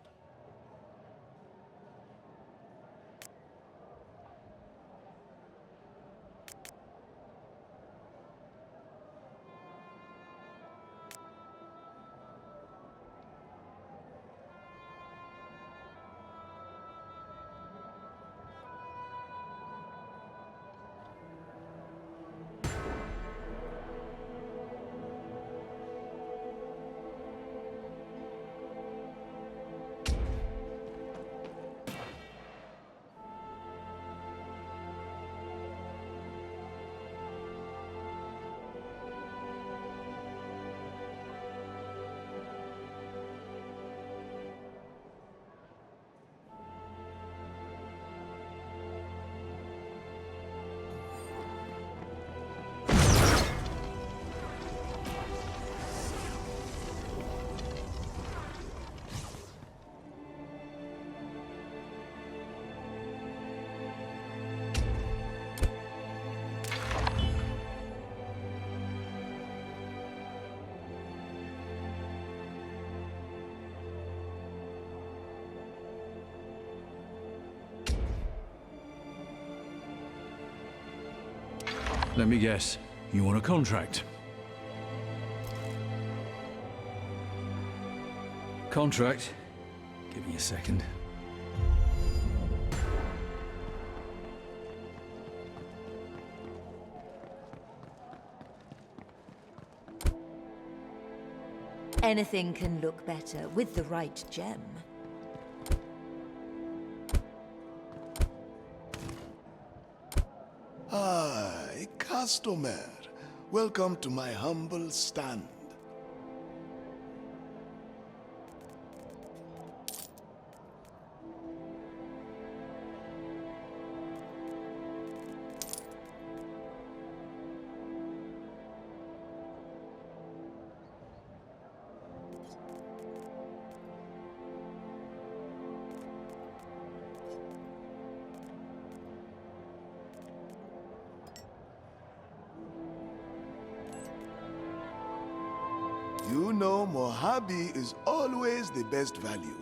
Let me guess. You want a contract? Contract? Give me a second. Anything can look better with the right gem. Ah, a customer. Welcome to my humble stand. You know Mojave is always the best value.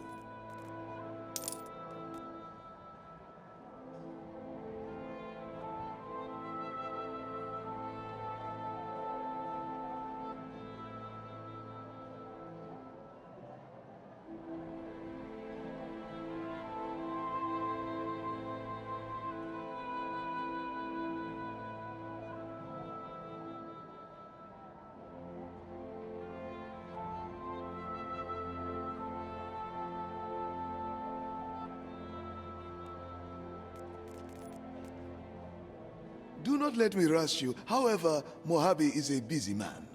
Do not let me rush you. However, Mojave is a busy man.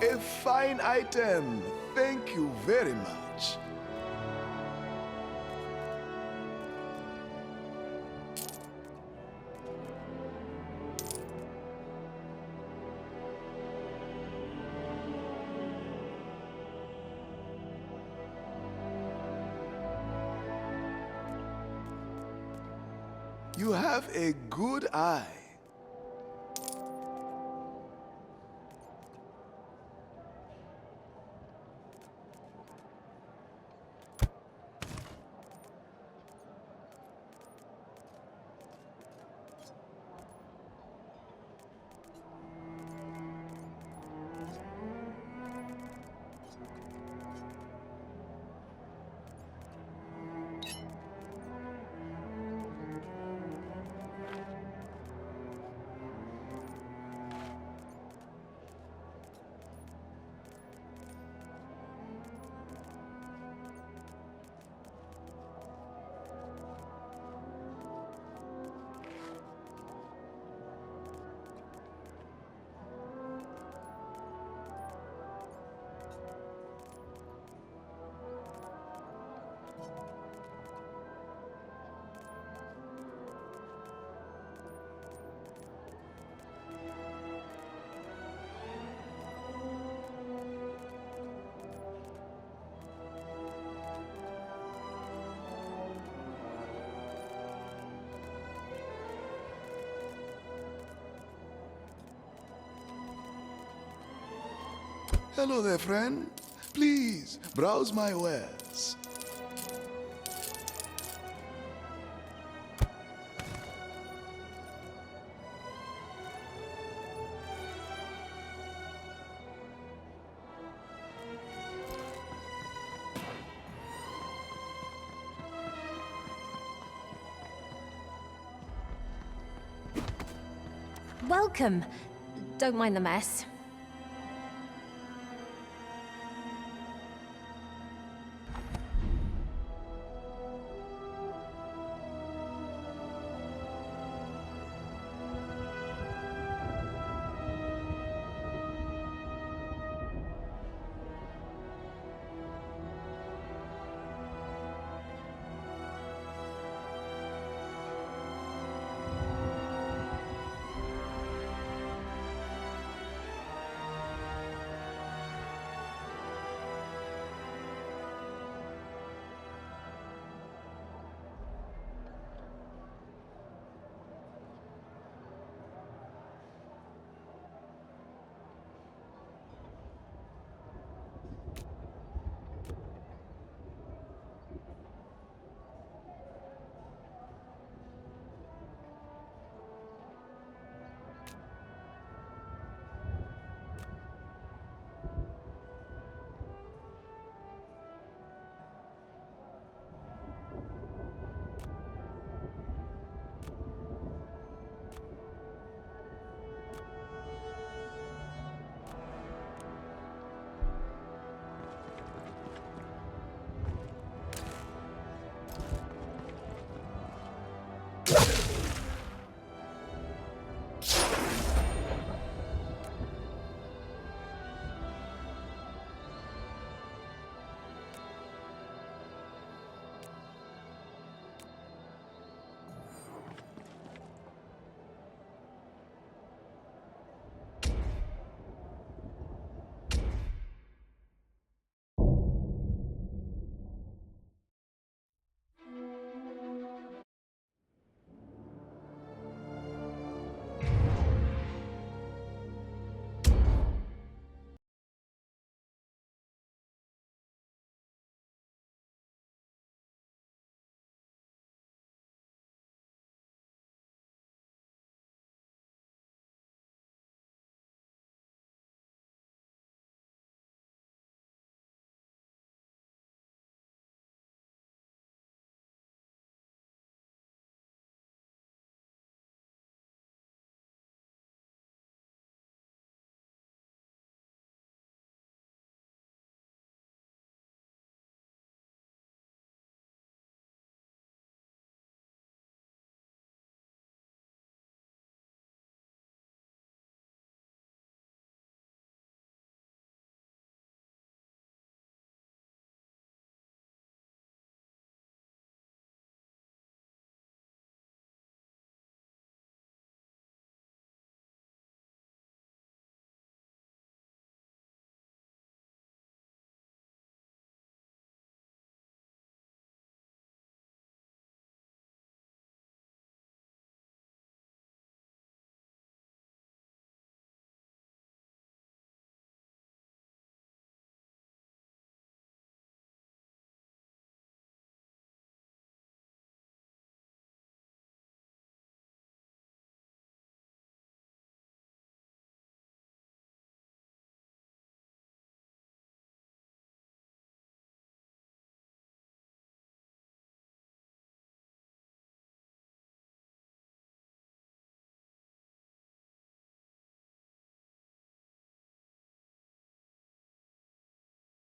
A fine item. Thank you very much. You have a good eye. Hello there, friend. Please, browse my wares. Welcome. Don't mind the mess.